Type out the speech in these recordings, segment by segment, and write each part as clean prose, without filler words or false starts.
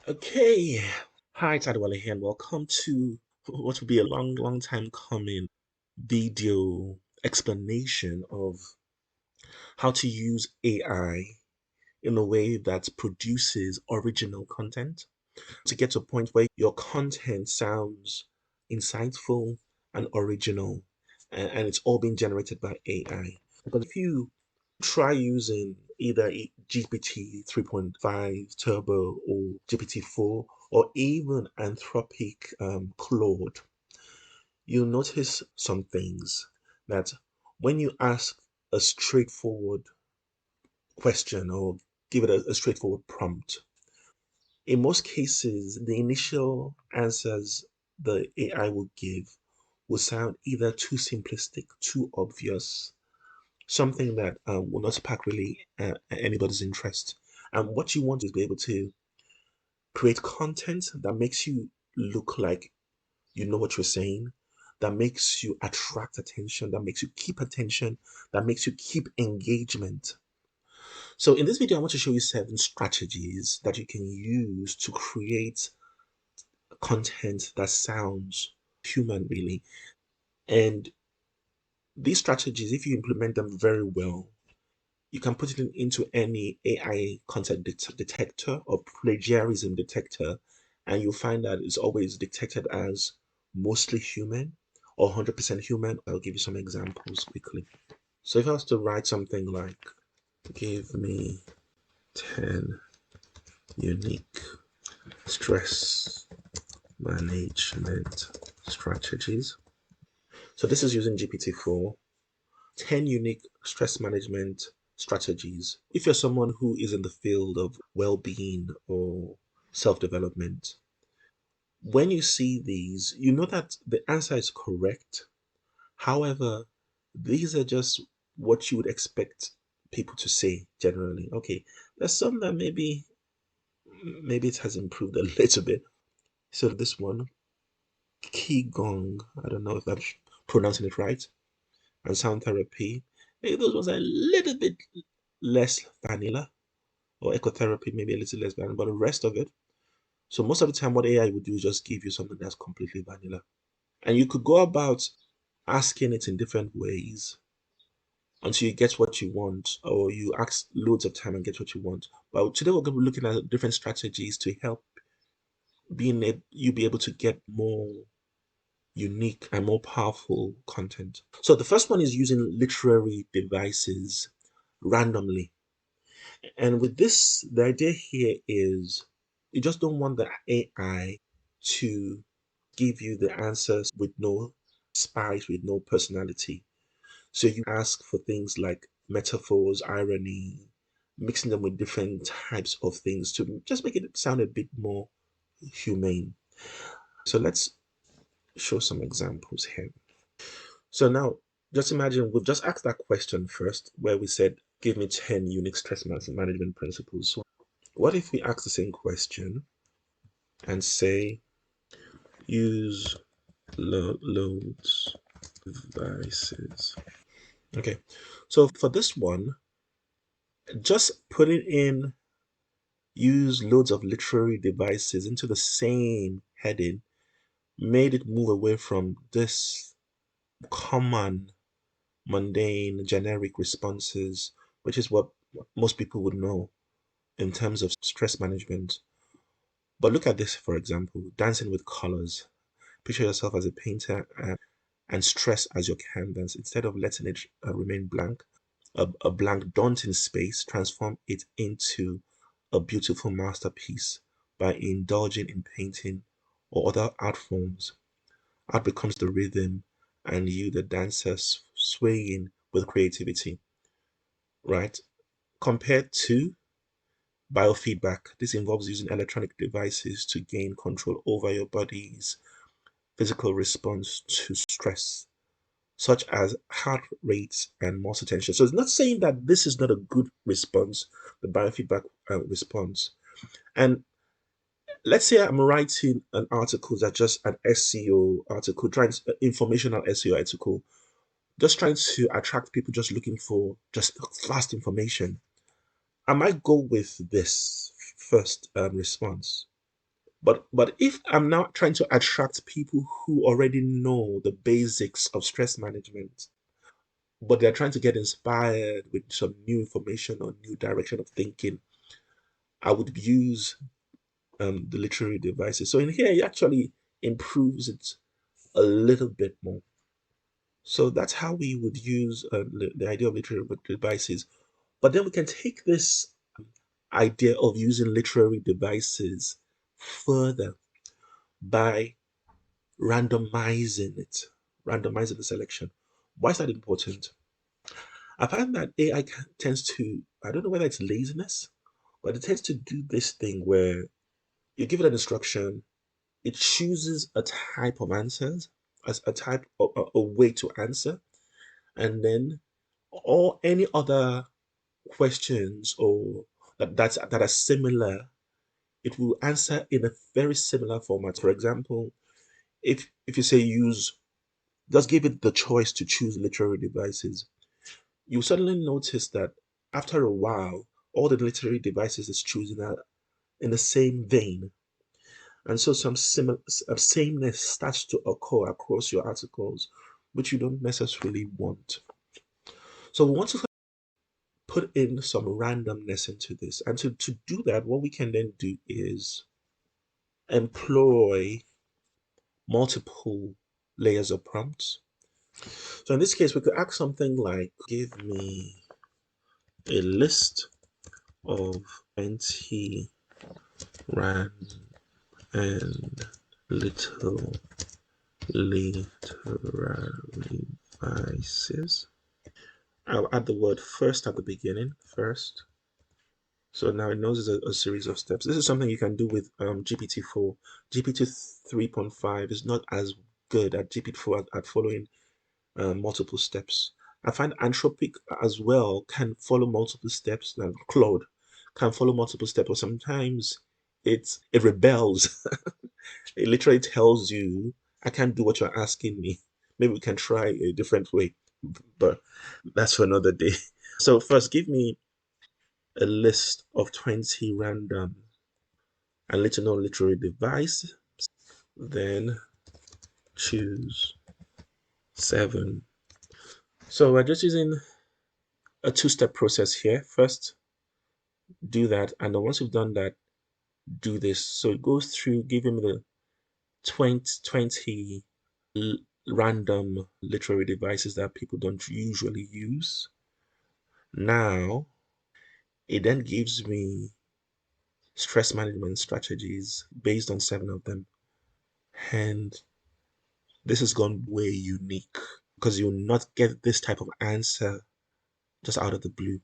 Okay. Hi, it's Adewale here, and welcome to what will be a long time coming video explanation of how to use AI in a way that produces original content to get to a point where your content sounds insightful and original, and it's all being generated by AI. Because if you try using either GPT 3.5 Turbo or GPT-4 or even Anthropic Claude, you'll notice some things that when you ask a straightforward question or give it a straightforward prompt, in most cases, the initial answers the AI will give will sound either too simplistic, too obvious, something that will not spark really anybody's interest. And what you want is to be able to create content that makes you look like you know what you're saying, that makes you attract attention, that makes you keep attention, that makes you keep engagement. So in this video, I want to show you 7 strategies that you can use to create content that sounds human, really. And these strategies, if you implement them very well, you can put it into any AI content detector or plagiarism detector, and you'll find that it's always detected as mostly human or 100% human. I'll give you some examples quickly. So if I was to write something like, give me 10 unique stress management strategies. So this is using GPT-4. 10 unique stress management strategies. If you're someone who is in the field of well-being or self-development, when you see these, you know that the answer is correct. However, these are just what you would expect people to say generally. Okay, there's some that maybe it has improved a little bit. So this one, Qigong, I don't know if I'm pronouncing it right, and sound therapy. Maybe those ones are a little bit less vanilla, or ecotherapy, maybe a little less vanilla, but the rest of it. So most of the time, what AI would do is just give you something that's completely vanilla. And you could go about asking it in different ways until you get what you want, or you ask loads of time and get what you want. But today we're going to be looking at different strategies to help you be able to get more unique and more powerful content. So the first one is using literary devices randomly. And with this, the idea here is you just don't want the AI to give you the answers with no spice, with no personality. So you ask for things like metaphors, irony, mixing them with different types of things to just make it sound a bit more humane. So let's show some examples here. So now, just imagine we've just asked that question first, where we said, give me 10 unique stress management principles. So what if we ask the same question and say, use loads devices? Okay, so for this one, just putting in use loads of literary devices into the same heading made it move away from this common, mundane, generic responses, which is what most people would know in terms of stress management. But look at this, for example, dancing with colors. Picture yourself as a painter and stress as your canvas. Instead of letting it remain blank, a blank, daunting space, transform it into a beautiful masterpiece by indulging in painting or other art forms. Art becomes the rhythm, and you, the dancer, swaying with creativity, right? Compared to biofeedback, this involves using electronic devices to gain control over your body's physical response to stress, such as heart rates and muscle tension. So it's not saying that this is not a good response, the biofeedback response. And let's say I'm writing an article that's just an SEO article, trying informational SEO article, just trying to attract people just looking for just fast information. I might go with this first response. But if I'm now trying to attract people who already know the basics of stress management, but they're trying to get inspired with some new information or new direction of thinking, I would use the literary devices. So in here, it actually improves it a little bit more. So that's how we would use the idea of literary devices. But then we can take this idea of using literary devices further by randomizing it, randomizing the selection. Why is that important? I find that AI tends to, I don't know whether it's laziness, but it tends to do this thing where you give it an instruction, it chooses a type of answers, as a type of a way to answer, and then all any other questions or that are similar, it will answer in a very similar format. For example, if you say use, just give it the choice to choose literary devices, you suddenly notice that after a while, all the literary devices it's choosing are in the same vein. And so some sameness starts to occur across your articles, which you don't necessarily want. So we want to put in some randomness into this. And to do that, what we can then do is employ multiple layers of prompts. So in this case, we could ask something like, give me a list of 20 random and little literary devices. I'll add the word first at the beginning, first. So now it knows there's a series of steps. This is something you can do with GPT-4. GPT 3.5 is not as good at GPT-4 at following multiple steps. I find Anthropic as well can follow multiple steps. Claude can follow multiple steps, but sometimes it rebels. It literally tells you, I can't do what you're asking me. Maybe we can try a different way, but that's for another day. So first, give me a list of 20 random and little known literary devices. Then choose 7. So we're just using a two-step process here. First, do that, and then once you've done that, do this. So it goes through, give him the 20 random literary devices that people don't usually use. Now, it then gives me stress management strategies based on 7 of them. And this has gone way unique because you'll not get this type of answer just out of the blue.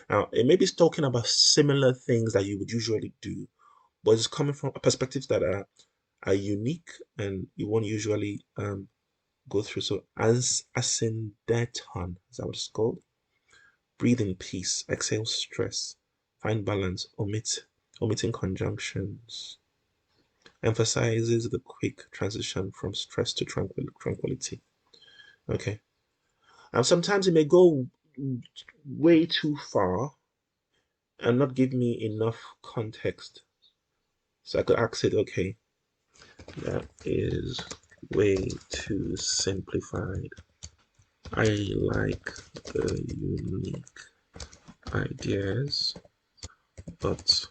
Now, it may be talking about similar things that you would usually do, but it's coming from perspectives that are unique and you won't usually go through. So, as ascendaton, is that what it's called? Breathe in peace, exhale stress, find balance, omitting conjunctions, emphasizes the quick transition from stress to tranquility. Okay. And sometimes it may go way too far and not give me enough context. So I could ask it, okay, that is way too simplified. I like the unique ideas, but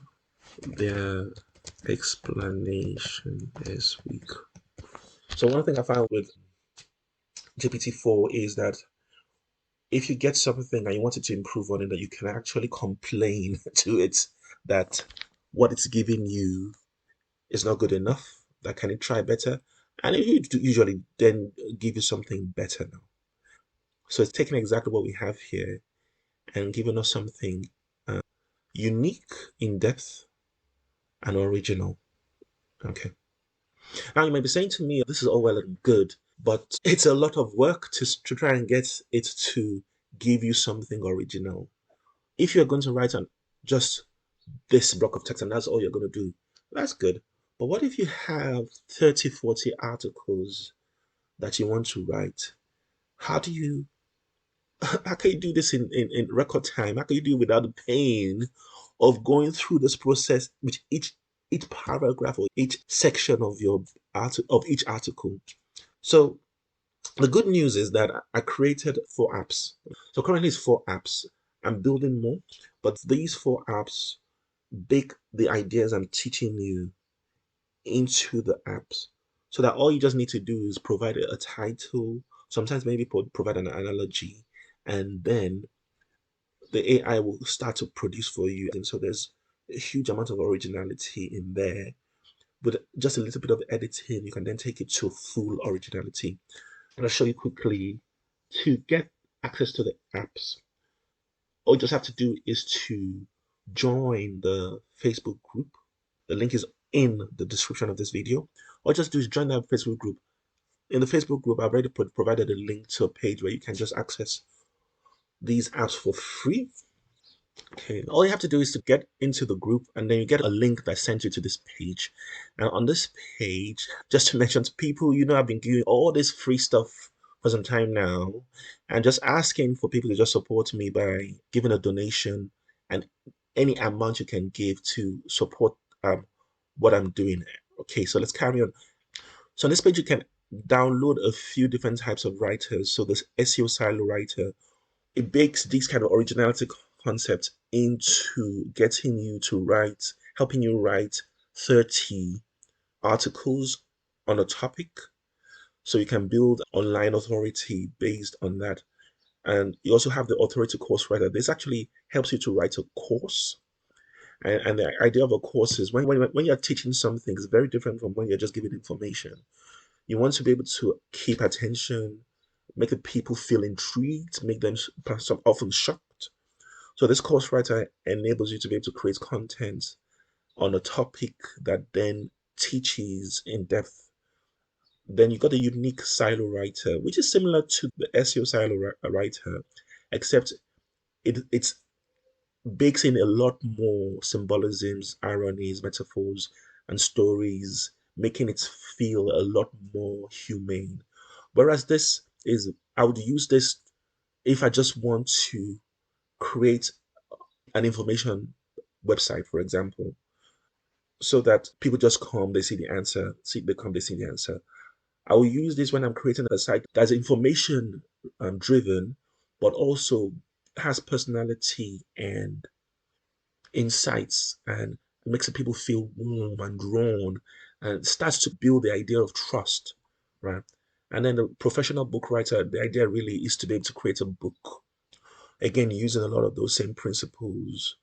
their explanation is weak. So one thing I found with GPT-4 is that if you get something and you want it to improve on it, that you can actually complain to it that what it's giving you is not good enough. That can it try better? And it usually then give you something better now. So it's taking exactly what we have here and giving us something unique, in depth, and original. Okay. Now you might be saying to me, this is all well and good, but it's a lot of work to try and get it to give you something original. If you're going to write on just this block of text and that's all you're going to do, that's good. But what if you have 30, 40 articles that you want to write? How do you, how can you do this in record time? How can you do it without the pain of going through this process with each? each paragraph or each section of your of each article. So the good news is that I created 4 apps. So currently it's 4 apps. I'm building more, but these 4 apps bake the ideas I'm teaching you into the apps so that all you just need to do is provide a title, sometimes maybe provide an analogy, and then the AI will start to produce for you. And so there's a huge amount of originality in there. With just a little bit of editing, you can then take it to full originality. I'll show you quickly to get access to the apps. All you just have to do is to join the Facebook group. The link is in the description of this video. All you just do is join that Facebook group. In the Facebook group, I've already provided a link to a page where you can just access these apps for free. Okay, all you have to do is to get into the group and then you get a link that sends you to this page. And on this page, just to mention to people, I've been giving all this free stuff for some time now and just asking for people to just support me by giving a donation and any amount you can give to support what I'm doing. Okay, so let's carry on. So on this page, you can download a few different types of writers. So this SEO silo writer, it bakes these kind of originality concepts into getting you to write, helping you write 30 articles on a topic. So you can build online authority based on that. And you also have the authority course writer. This actually helps you to write a course. And the idea of a course is when you're teaching something, it's very different from when you're just giving information. You want to be able to keep attention, make the people feel intrigued, make them often shocked. So this course writer enables you to be able to create content on a topic that then teaches in depth. Then you got a unique silo writer, which is similar to the SEO silo writer, except it's bakes in a lot more symbolisms, ironies, metaphors, and stories, making it feel a lot more humane. Whereas this is, I would use this if I just want to create an information website, for example, so that people just come, they see the answer, they come, they see the answer. I will use this when I'm creating a site that's information driven, but also has personality and insights and makes people feel warm and drawn and starts to build the idea of trust, right? And then the professional book writer, the idea really is to be able to create a book, again, using a lot of those same principles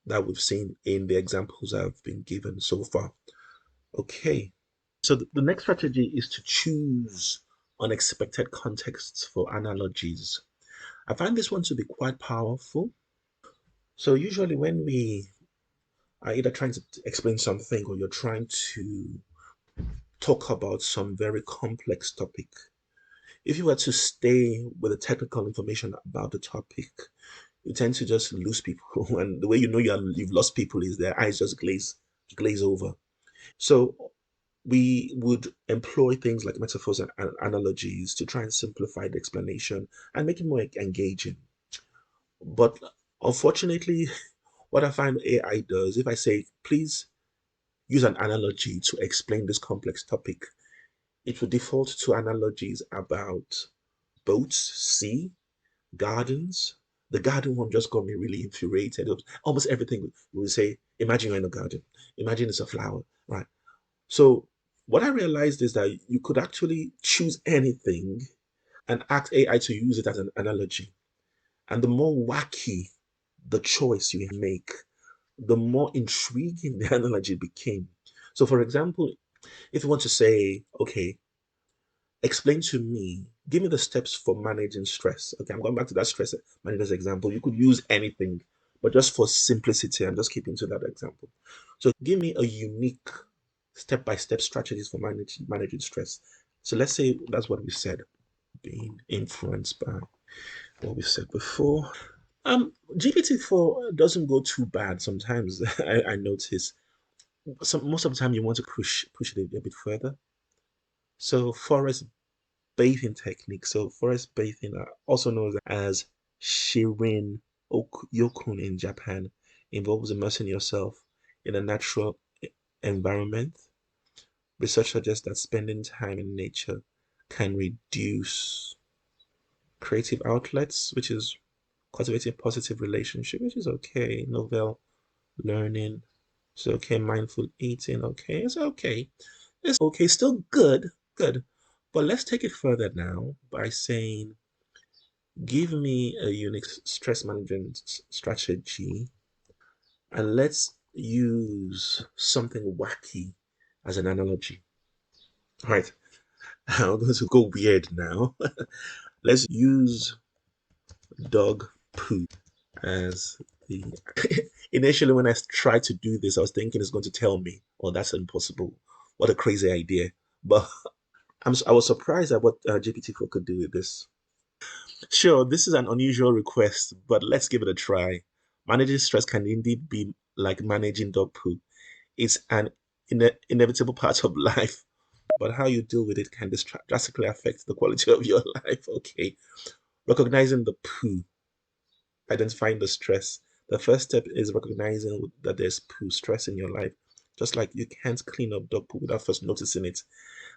that we've seen in the examples I've been given so far. Okay, so the next strategy is to choose unexpected contexts for analogies. I find this one to be quite powerful. So usually when we are either trying to explain something or you're trying to talk about some very complex topic, if you were to stay with the technical information about the topic, you tend to just lose people. And the way you've lost people is their eyes just glaze over. So we would employ things like metaphors and analogies to try and simplify the explanation and make it more engaging. But unfortunately, what I find AI does, if I say, please use an analogy to explain this complex topic, it will default to analogies about boats, sea, gardens. The garden one just got me really infuriated. Almost everything we would say, imagine you're in a garden, imagine it's a flower, right? So what I realized is that you could actually choose anything and ask AI to use it as an analogy. And the more wacky the choice you make, the more intriguing the analogy became. So, for example, if you want to say, okay, explain to me, give me the steps for managing stress. Okay, I'm going back to that stress managers example. You could use anything, but just for simplicity, I'm just keeping to that example. So, give me a unique step-by-step strategies for managing stress. So let's say that's what we said, being influenced by what we said before. GPT-4 doesn't go too bad sometimes. I notice. Most of the time you want to push it a bit further. So forest bathing technique. So forest bathing, also known as Shirin Yokun in Japan, involves immersing yourself in a natural environment. Research suggests that spending time in nature can reduce creative outlets, which is cultivating positive relationship, which is okay. Novel learning, it's okay. Mindful eating, okay. It's okay. It's okay. Still good, good. But let's take it further now by saying, give me a unique stress management strategy, and let's use something wacky as an analogy. All right, I'm going to go weird now. Let's use dog poo as the. Initially, when I tried to do this, I was thinking it's going to tell me, "Oh, that's impossible. What a crazy idea!" But I was surprised at what GPT-4 could do with this. Sure, this is an unusual request, but let's give it a try. Managing stress can indeed be like managing dog poo. It's an inevitable part of life, but how you deal with it can drastically affect the quality of your life. Okay, recognizing the poo, identifying the stress. The first step is recognizing that there's poo stress in your life. Just like you can't clean up dog poo without first noticing it,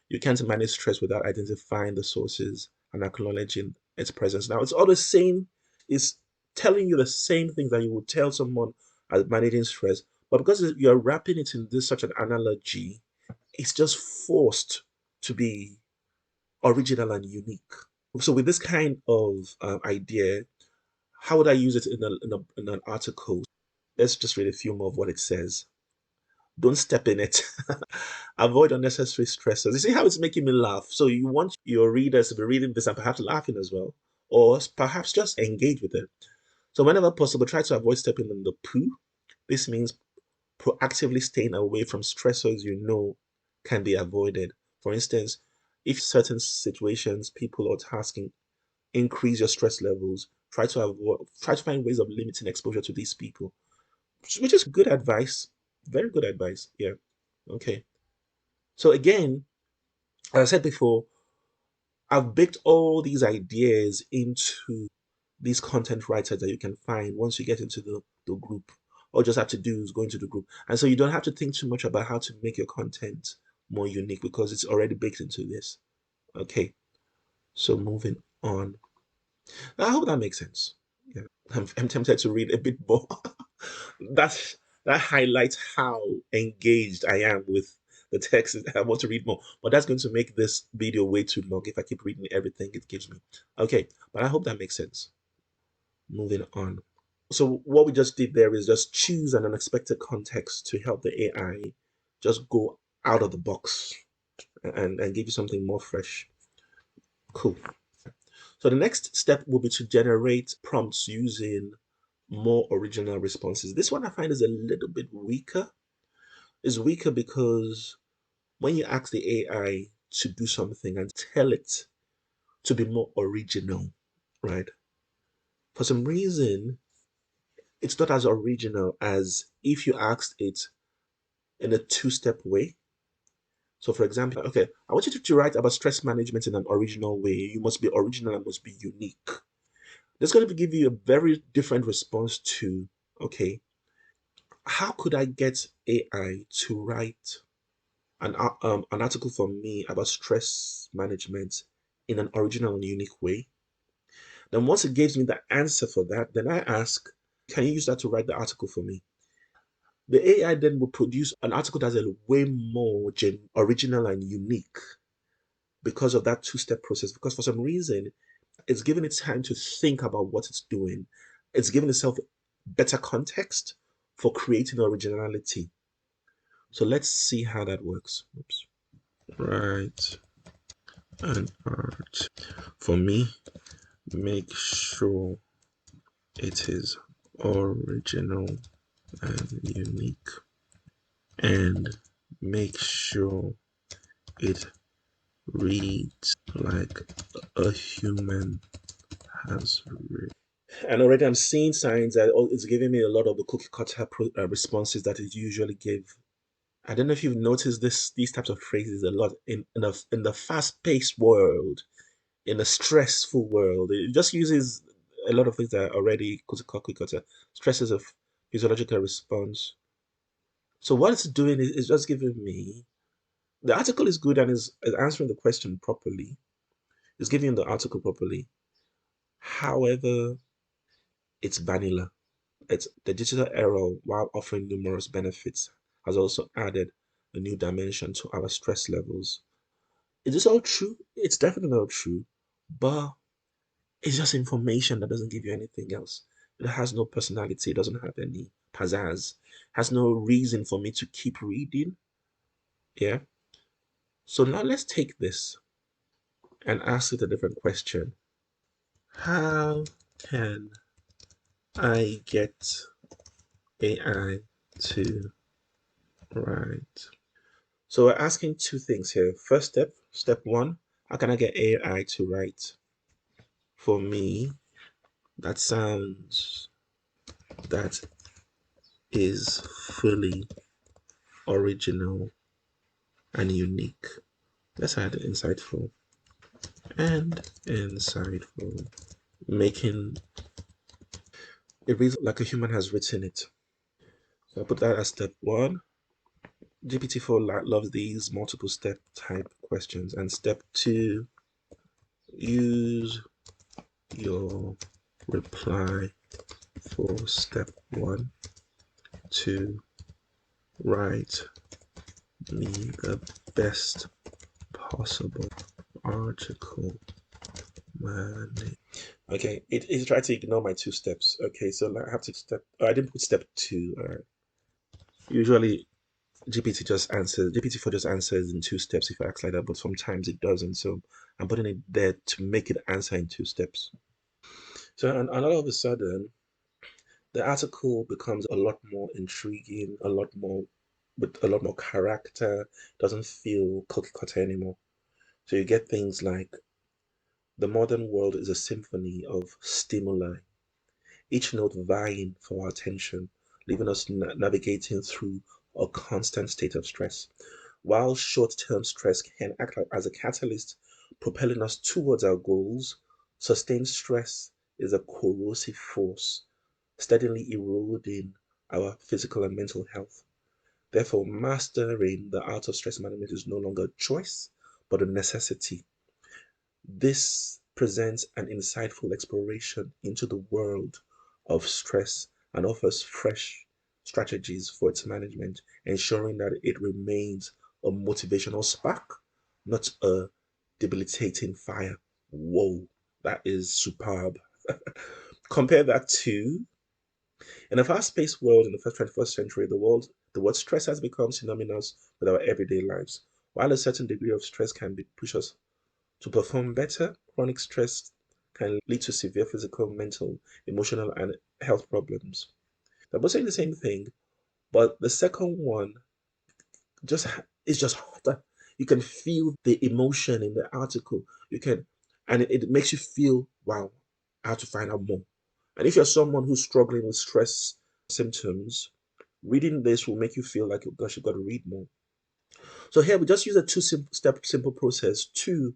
you can't manage stress without identifying the sources and acknowledging its presence. Now, it's all the same, it's telling you the same thing that you would tell someone as managing stress, but because you're wrapping it in this such an analogy, it's just forced to be original and unique. So, with this kind of idea, how would I use it in an article? Let's just read a few more of what it says. Don't step in it. Avoid unnecessary stressors. You see how it's making me laugh? So you want your readers to be reading this and perhaps laughing as well, or perhaps just engage with it. So whenever possible, try to avoid stepping in the poo. This means proactively staying away from stressors you know can be avoided. For instance, if certain situations, people, or tasking increase your stress levels, try to find ways of limiting exposure to these people, which is good advice. Very good advice. Yeah. Okay. So again, as I said before, I've baked all these ideas into these content writers that you can find once you get into the group. All you just have to do is go into the group. And so you don't have to think too much about how to make your content more unique because it's already baked into this. Okay. So moving on. I hope that makes sense. Yeah. I'm tempted to read a bit more. That's that highlights how engaged I am with the text. I want to read more, but that's going to make this video way too long if I keep reading everything it gives me. Okay, but I hope that makes sense. Moving on. So what we just did there is just choose an unexpected context to help the AI just go out of the box and give you something more fresh. Cool. So the next step will be to generate prompts using more original responses. This one I find is a little bit weaker. It's weaker because when you ask the AI to do something and tell it to be more original, right? For some reason, it's not as original as if you asked it in a two-step way. So, for example, okay, I want you to write about stress management in an original way. You must be original and must be unique. That's going to give you a very different response to, okay, how could I get AI to write an article for me about stress management in an original and unique way? Then once it gives me the answer for that, then I ask, can you use that to write the article for me? The AI then will produce an article that's a way more original and unique because of that two-step process. Because for some reason, it's given it time to think about what it's doing. It's given itself better context for creating originality. So let's see how that works. Oops. Right. And art. For me, make sure it is original and unique, and make sure it reads like a human has read. And already I'm seeing signs that it's giving me a lot of the cookie cutter responses that it usually give. I don't know if you've noticed these types of phrases a lot in the fast-paced world, in a stressful world. It just uses a lot of things that are already cookie cutter. Stress is a physiological response So what it's doing is just giving me the article is good and is answering the question properly. It's giving the article properly. However, it's vanilla. It's the digital era, while offering numerous benefits, has also added a new dimension to our stress levels. Is this all true? It's definitely not true, but it's just information that doesn't give you anything else. It has no personality, it doesn't have any pizzazz, has no reason for me to keep reading. Yeah. So now let's take this and ask it a different question. How can I get AI to write? So we're asking two things here. First step one, how can I get AI to write? For me, that sounds that is fully original and unique. Let's add insightful and insightful, making it reads like a human has written it. So I put that as step one. GPT-4 loves these multiple step type questions. And step two, use your reply for step one to write me the best possible article. Man. Okay, it tried to ignore my two steps. Okay, so I have to step. Oh, I didn't put step two. All right. Usually GPT-4 just answers in two steps if I ask like that, but sometimes it doesn't. So I'm putting it there to make it answer in two steps. So and all of a sudden, the article becomes a lot more intriguing, a lot more with a lot more character. Doesn't feel cookie cutter anymore. So you get things like the modern world is a symphony of stimuli, each note vying for our attention, leaving us navigating through a constant state of stress. While short term stress can act like as a catalyst, propelling us towards our goals, sustained stress is a corrosive force, steadily eroding our physical and mental health. Therefore, mastering the art of stress management is no longer a choice, but a necessity. This presents an insightful exploration into the world of stress and offers fresh strategies for its management, ensuring that it remains a motivational spark, not a debilitating fire. Whoa, that is superb. Compare that to in a fast-paced world in the first 21st century, the word stress has become synonymous with our everyday lives. While a certain degree of stress can push us to perform better, chronic stress can lead to severe physical, mental, emotional, and health problems. They're both saying the same thing, but the second one just is just hotter. You can feel the emotion in the article. You can, and it makes you feel, wow, I have to find out more. And if you're someone who's struggling with stress symptoms, reading this will make you feel like, oh gosh, you've got to read more. So here we just use a two-step simple process to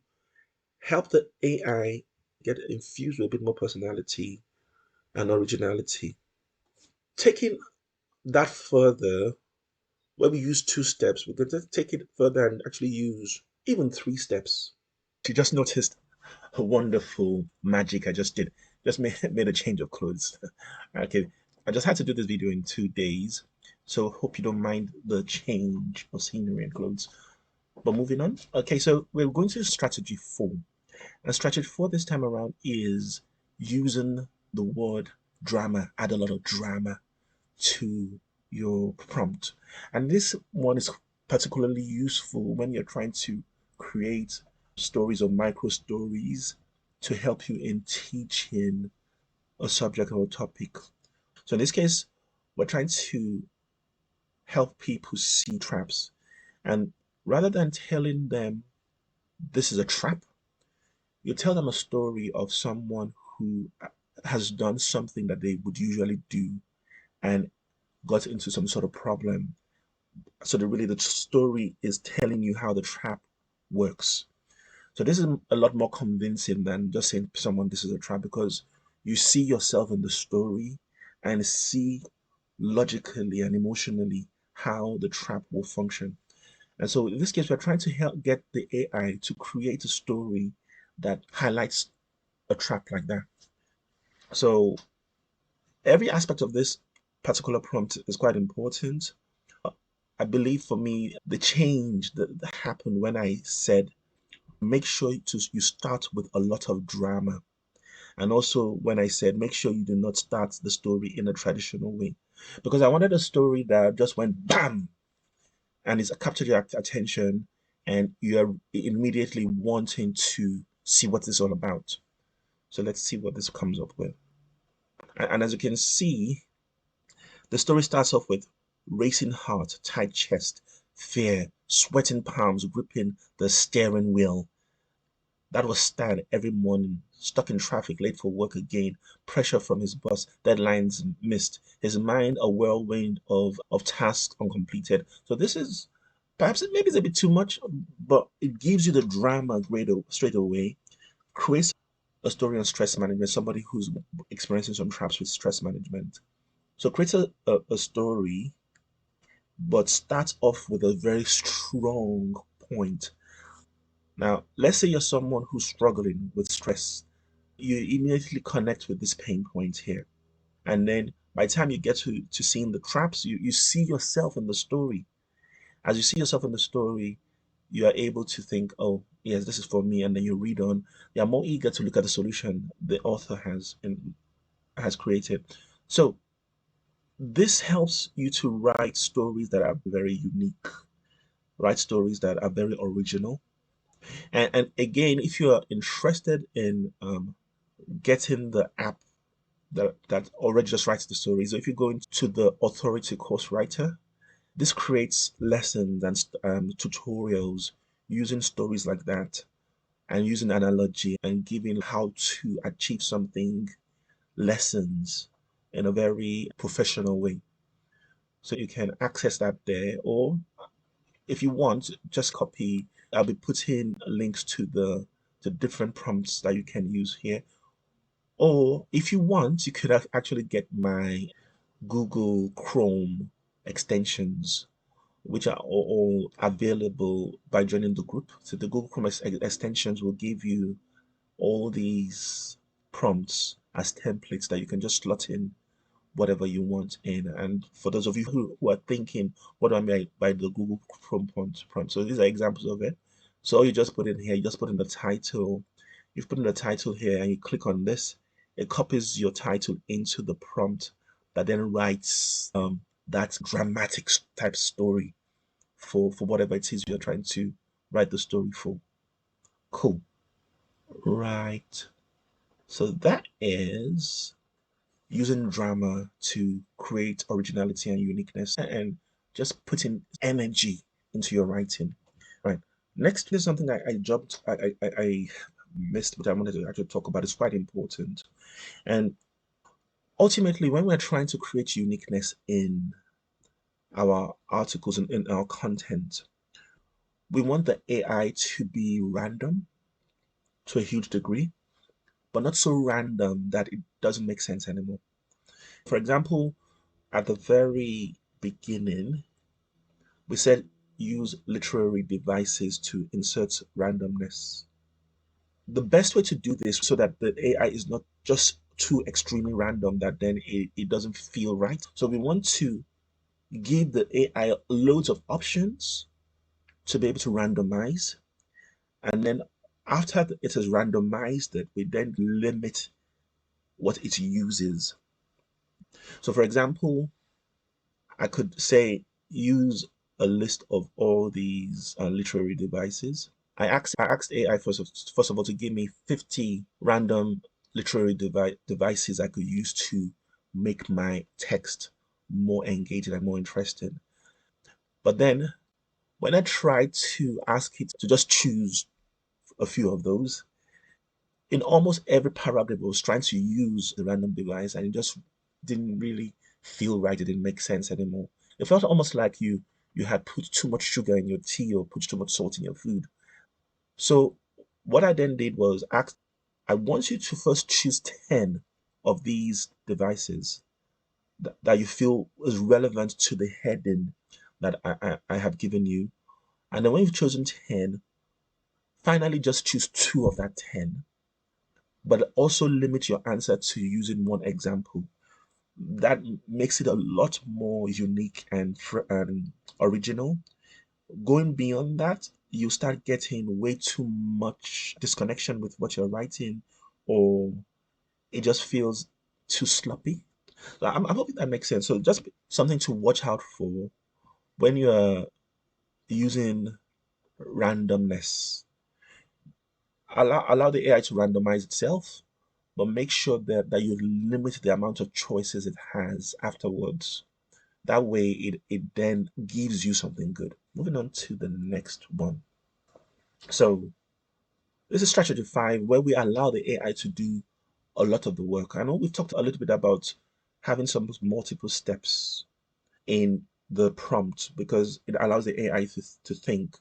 help the AI get infused with a bit more personality and originality. Taking that further, where we use two steps, we're going to take it further and actually use even three steps. You just noticed a wonderful magic I just did. Just made a change of clothes. Okay, I just had to do this video in 2 days, so hope you don't mind the change of scenery and clothes. But moving on. Okay, so we're going to strategy four. And strategy four this time around is using the word drama, add a lot of drama to your prompt. And this one is particularly useful when you're trying to create stories or micro stories to help you in teaching a subject or a topic. So in this case, we're trying to help people see traps. And rather than telling them this is a trap, you tell them a story of someone who has done something that they would usually do and got into some sort of problem. So the story is telling you how the trap works. So this is a lot more convincing than just saying to someone this is a trap, because you see yourself in the story and see logically and emotionally how the trap will function. And so in this case, we're trying to help get the AI to create a story that highlights a trap like that. So every aspect of this particular prompt is quite important. I believe for me, the change that happened when I said, make sure you start with a lot of drama. And also when I said, make sure you do not start the story in a traditional way. Because I wanted a story that just went bam and it's captured your attention and you are immediately wanting to see what this is all about. So let's see what this comes up with. And as you can see, the story starts off with racing heart, tight chest, fear, sweating palms gripping the steering wheel. That was Stan every morning, stuck in traffic, late for work again, pressure from his boss, deadlines missed, his mind a whirlwind of tasks uncompleted. So this is perhaps maybe it's a bit too much, but it gives you the drama straight away, creates a story on stress management, somebody who's experiencing some traps with stress management. So create a story, but start off with a very strong point. Now, let's say you're someone who's struggling with stress. You immediately connect with this pain point here. And then by the time you get to seeing the traps, you see yourself in the story. As you see yourself in the story, you are able to think, oh, yes, this is for me. And then you read on. You are more eager to look at the solution the author has created. So this helps you to write stories that are very unique, write stories that are very original. And again, if you are interested in getting the app that already just writes the stories, so if you go into the Authority Course Writer, this creates lessons and tutorials using stories like that and using analogy and giving how to achieve something, lessons in a very professional way. So you can access that there, or if you want, just copy. I'll be putting links to the different prompts that you can use here. Or if you want, you could actually get my Google Chrome extensions, which are all available by joining the group. So the Google Chrome extensions will give you all these prompts as templates that you can just slot in whatever you want in. And for those of you who are thinking, what do I mean by the Google Chrome prompt? So these are examples of it. So all you just put in here, you just put in the title. You've put in the title here and you click on this. It copies your title into the prompt that then writes that dramatic type story for whatever it is you're trying to write the story for. Cool. Right. So that is using drama to create originality and uniqueness and just putting energy into your writing. Right. Next is something I missed, but I wanted to actually talk about. It's quite important. And ultimately, when we're trying to create uniqueness in our articles and in our content, we want the AI to be random to a huge degree, but not so random that it doesn't make sense anymore. For example, at the very beginning, we said use literary devices to insert randomness. The best way to do this so that the AI is not just too extremely random that then it doesn't feel right. So we want to give the AI loads of options to be able to randomize. And then after it has randomized it, we then limit what it uses. So for example, I could say use a list of all these literary devices. I asked AI first of all to give me 50 random literary devices I could use to make my text more engaging and more interesting. But then when I tried to ask it to just choose a few of those, in almost every paragraph, I was trying to use the random device and it just didn't really feel right. It didn't make sense anymore. It felt almost like you had put too much sugar in your tea or put too much salt in your food. So what I then did was ask, I want you to first choose 10 of these devices that you feel is relevant to the heading that I have given you. And then when you've chosen 10, finally just choose two of that 10, but also limit your answer to using one example. That makes it a lot more unique and original. Going beyond that, you start getting way too much disconnection with what you're writing, or it just feels too sloppy. So I'm hoping that makes sense. So just something to watch out for when you're using randomness. Allow the AI to randomize itself, but make sure that you limit the amount of choices it has afterwards. That way, it then gives you something good. Moving on to the next one. So this is strategy 5, where we allow the AI to do a lot of the work. I know we've talked a little bit about having some multiple steps in the prompt because it allows the AI to think.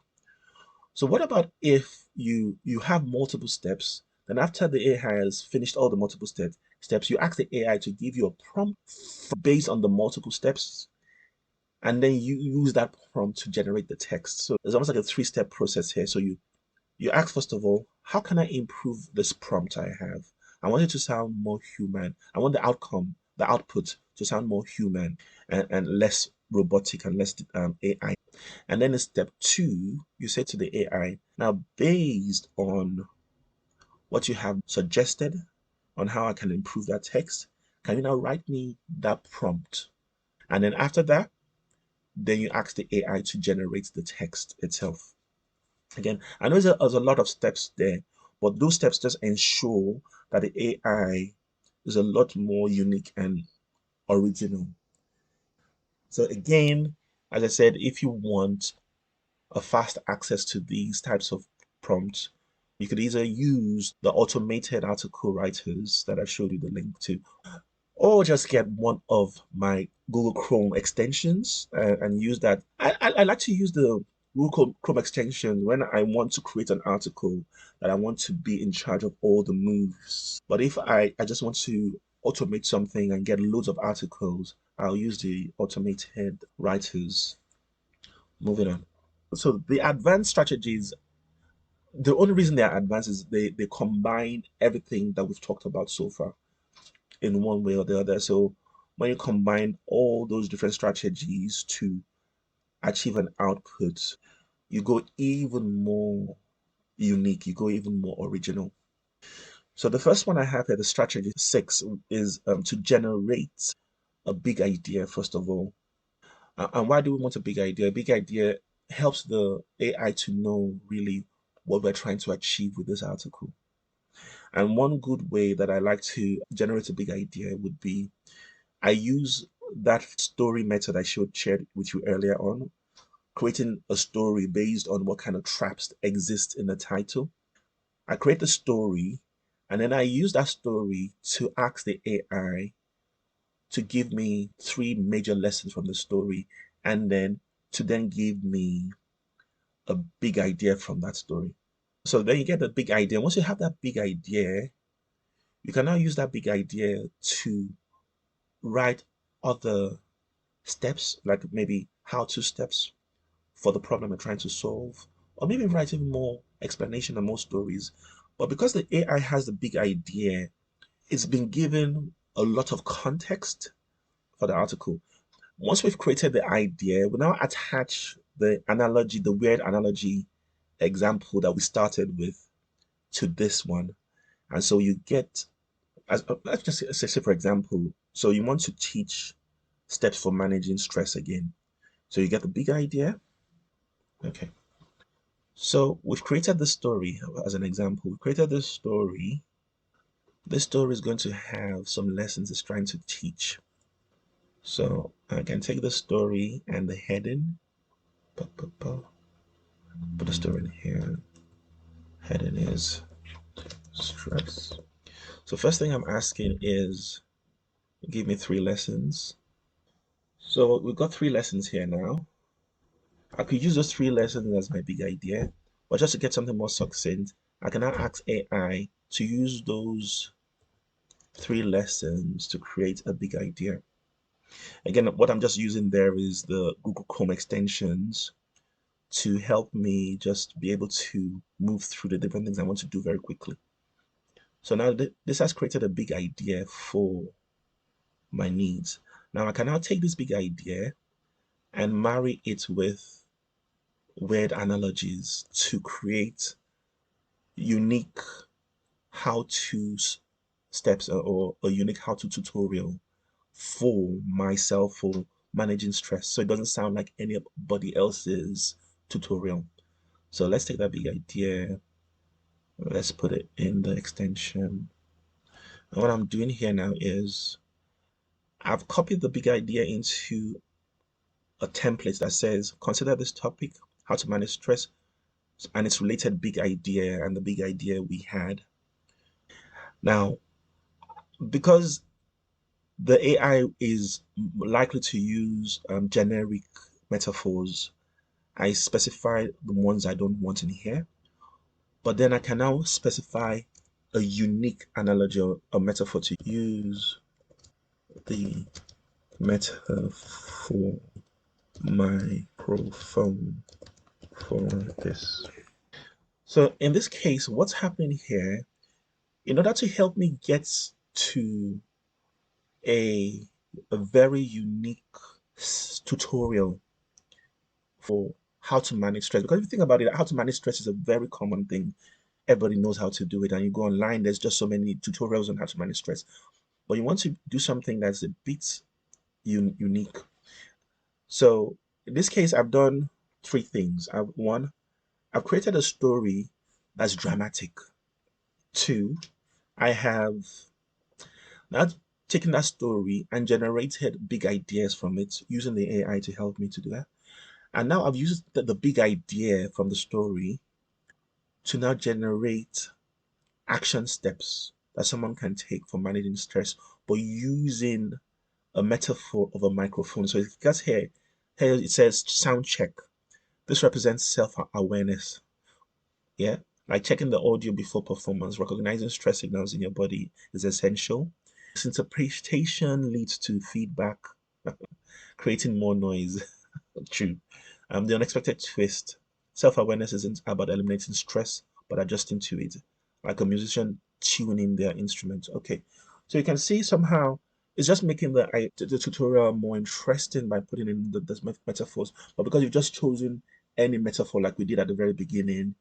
So what about if you have multiple steps, then after the AI has finished all the multiple steps, you ask the AI to give you a prompt based on the multiple steps, and then you use that prompt to generate the text. So it's almost like a three-step process here. So you ask, first of all, how can I improve this prompt I have? I want it to sound more human. I want the outcome, the output to sound more human and less robotic and less AI. And then in step 2, you say to the AI, now based on what you have suggested on how I can improve that text, can you now write me that prompt? And then after that, then you ask the AI to generate the text itself. Again, I know there's a lot of steps there, but those steps just ensure that the AI is a lot more unique and original. So again, as I said, if you want a fast access to these types of prompts, you could either use the automated article writers that I showed you the link to, or just get one of my Google Chrome extensions and use that. I like to use the Google Chrome extension when I want to create an article that I want to be in charge of all the moves. But if I just want to automate something and get loads of articles, I'll use the automated writers. Moving on. So the advanced strategies, the only reason they are advanced is they combine everything that we've talked about so far in one way or the other. So when you combine all those different strategies to achieve an output, you go even more unique, you go even more original. So the first one I have here, the strategy 6, is to generate a big idea, first of all. And why do we want a big idea? A big idea helps the AI to know really what we're trying to achieve with this article. And one good way that I like to generate a big idea would be I use that story method I shared with you earlier on, creating a story based on what kind of traps exist in the title. I create the story and then I use that story to ask the AI to give me three major lessons from the story and then to then give me a big idea from that story. So then you get the big idea. Once you have that big idea, you can now use that big idea to write other steps, like maybe how-to steps for the problem you're trying to solve, or maybe writing more explanation and more stories. But because the AI has the big idea, it's been given a lot of context for the article. Once we've created the idea, we now attach the analogy, the weird analogy example that we started with to this one. And so you get, let's just say, for example, so you want to teach steps for managing stress again. So you get the big idea. Okay. So we've created the story as an example. We created this story. This story is going to have some lessons it's trying to teach. So I can take the story and the heading. Put the story in here. Heading is stress. So first thing I'm asking is give me three lessons. So we've got three lessons here now. I could use those three lessons as my big idea, but just to get something more succinct, I can now ask AI to use those three lessons to create a big idea. Again, what I'm just using there is the Google Chrome extensions to help me just be able to move through the different things I want to do very quickly. So now this has created a big idea for my needs. Now I can now take this big idea and marry it with word analogies to create unique how-to steps or a unique how-to tutorial for myself for managing stress. So it doesn't sound like anybody else's tutorial. So let's take that big idea. Let's put it in the extension. And what I'm doing here now is I've copied the big idea into a template that says, consider this topic, how to manage stress, and its related big idea and the big idea we had. Now, because the AI is likely to use generic metaphors, I specify the ones I don't want in here, but then I can now specify a unique analogy or a metaphor to use the metaphor microphone for this. So in this case, what's happening here, in order to help me get to a, a very unique tutorial for how to manage stress, because if you think about it, how to manage stress is a very common thing. Everybody knows how to do it, and you go online, there's just so many tutorials on how to manage stress. But you want to do something that's a bit unique. So in this case, I've done three things. One, I've created a story that's dramatic. Two, I have now taken that story and generated big ideas from it using the AI to help me to do that. And now I've used the big idea from the story to now generate action steps that someone can take for managing stress, but using a metaphor of a microphone. So it gets here it says sound check. This represents self-awareness. Yeah, like checking the audio before performance, recognizing stress signals in your body is essential. This interpretation leads to feedback, creating more noise. True. The unexpected twist. Self-awareness isn't about eliminating stress, but adjusting to it, like a musician tuning their instrument. Okay, so you can see somehow it's just making the tutorial more interesting by putting in the metaphors. But because you've just chosen any metaphor like we did at the very beginning,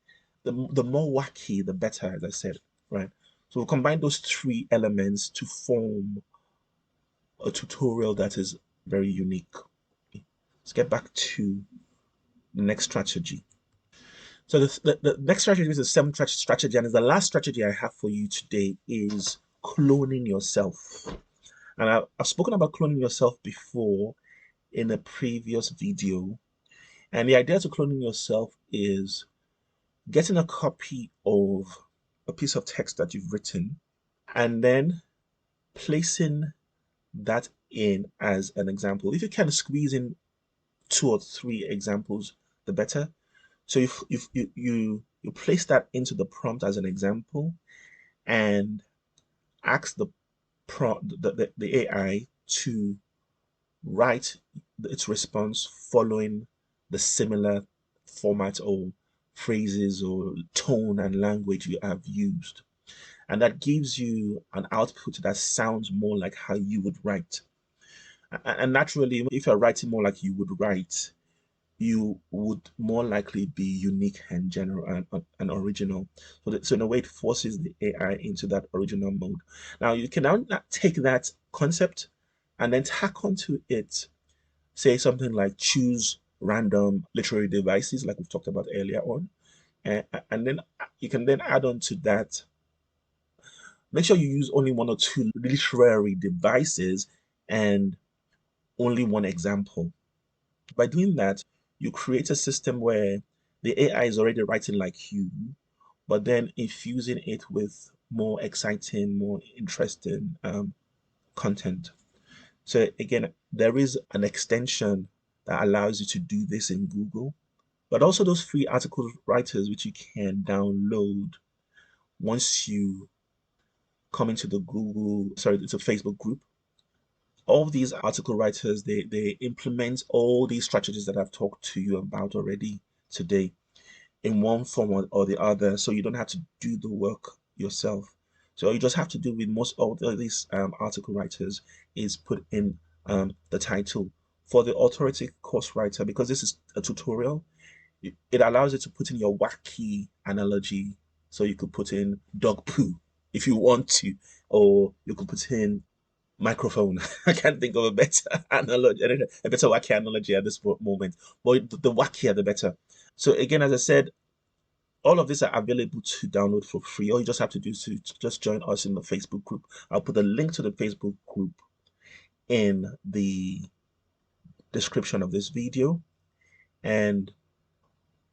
the more wacky, the better, as I said, right? So we'll combine those three elements to form a tutorial that is very unique. Let's get back to the next strategy. So the next strategy is the seventh strategy, and is the last strategy I have for you today is cloning yourself. And I've spoken about cloning yourself before in a previous video. And the idea to cloning yourself is getting a copy of a piece of text that you've written and then placing that in as an example. If you can squeeze in two or three examples, the better. So if you place that into the prompt as an example and ask the prompt the AI to write its response following the similar format or phrases or tone and language you have used. And that gives you an output that sounds more like how you would write. And naturally, if you're writing more like you would write, you would more likely be unique and general and original. So in a way, it forces the AI into that original mode. Now you can now take that concept and then tack onto it, say something like choose random literary devices, like we've talked about earlier on, and then you can then add on to that. Make sure you use only one or two literary devices and only one example. By doing that, you create a system where the AI is already writing like you, but then infusing it with more exciting, more interesting content. So again, there is an extension that allows you to do this in Google, but also those free article writers which you can download once you come into the Google, sorry, it's a Facebook group. all these article writers, they implement all these strategies that I've talked to you about already today in one form or the other, so you don't have to do the work yourself. So all you just have to do with most of these article writers is put in the title. For the authority course writer, because this is a tutorial, it allows you to put in your wacky analogy. So you could put in dog poo if you want to, or you could put in microphone. I can't think of a better analogy, a better wacky analogy at this moment. But the wackier, the better. So again, as I said, all of these are available to download for free. All you just have to do is to just join us in the Facebook group. I'll put a link to the Facebook group in the description of this video. And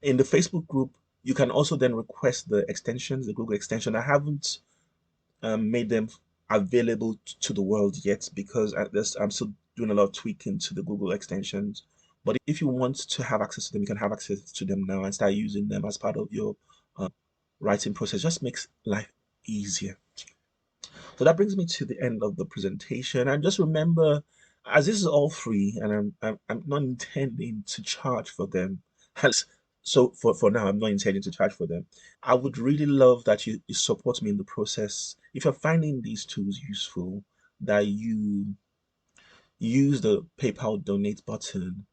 in the Facebook group, you can also then request the extensions, the Google extension. I haven't made them available to the world yet because I'm still doing a lot of tweaking to the Google extensions. But if you want to have access to them, you can have access to them now and start using them as part of your writing process. Just makes life easier. So that brings me to the end of the presentation. And just remember, as this is all free, and I'm not intending to charge for them. So for now, I'm not intending to charge for them. I would really love that you support me in the process. If you're finding these tools useful, that you use the PayPal donate button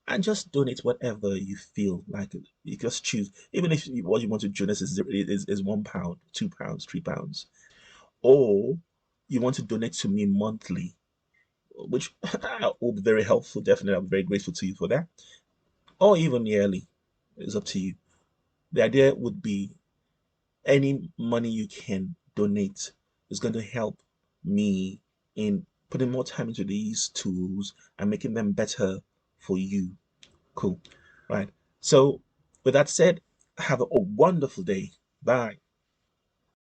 and just donate whatever you feel like. You just choose, even if what you want to donate is £1, £2, £3, or you want to donate to me monthly, which will be very helpful. Definitely, I'm very grateful to you for that, or even yearly. It's up to you. The idea would be any money you can donate is going to help me in putting more time into these tools and making them better for you. Cool. Right. So, with that said, have a wonderful day. Bye.